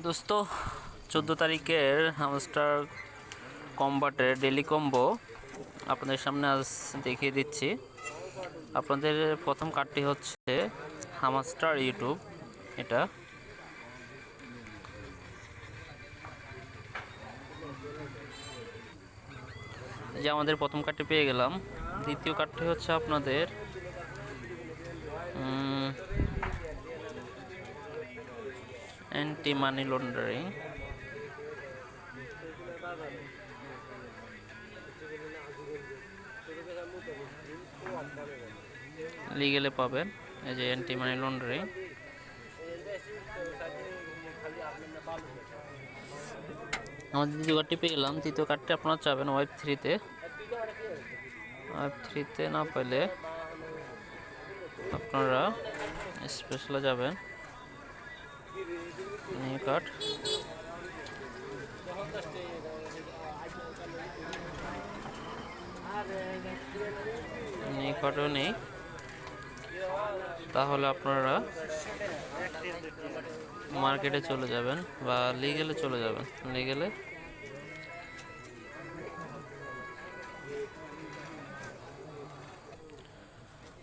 দোস্ত 14 তারিখের hamster কম্বাটের daily combo আপনাদের সামনে আজ দেখিয়ে দিচ্ছি। আপনাদের প্রথম কার্ডটি হচ্ছে হামস্টার ইউটিউব। এটা যে আমাদের প্রথম কার্ডটি পেয়ে গেলাম। দ্বিতীয় কার্ডটি হচ্ছে আপনাদের অ্যান্টি মানি লন্ডারিং। লিগেলে পাবেন এই যে অ্যান্টি মানি লন্ডারিং। আমাদের দ্বিতীয় কার্ডটি পেয়ে গেলাম। তৃতীয় কার্ডটি আপনারা চাবেন ওয়েব 3-তে। ওয়েব 3-তে না পেলে আপনারা স্পেশালে যাবেন। নিউ কার্ড নিউ কার্ডও নেই, তাহলে আপনারা মার্কেটে চলে যাবেন বা লিগেলে চলে যাবেন। লিগেলে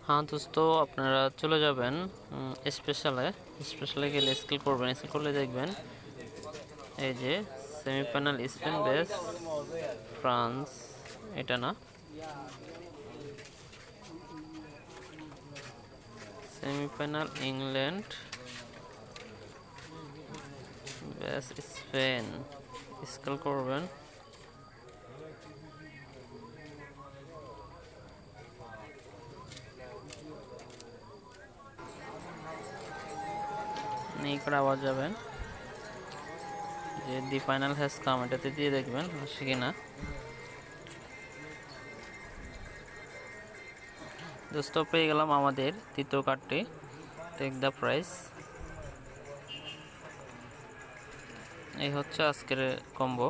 হ্যাঁ দোস্ত, আপনারা চলে যাবেন স্পেশালে গেলে স্কেল করবেন। স্কেল করলে দেখবেন এই যে সেমিফাইনাল স্পেন বেস ফ্রান্স, এটা না, semifinal England base Spain. Scale করবেন, নিয়ে করে আবার যাবেন যে দি ফাইনাল হ্যাজ কাম, এটাতে দিয়ে দেখবেন আসে কিনা। দোস্ত পেয়ে গেলাম আমাদের তৃতীয় কার্ডটি, টেক দ্য প্রাইস। এই হচ্ছে আজকের কম্বো।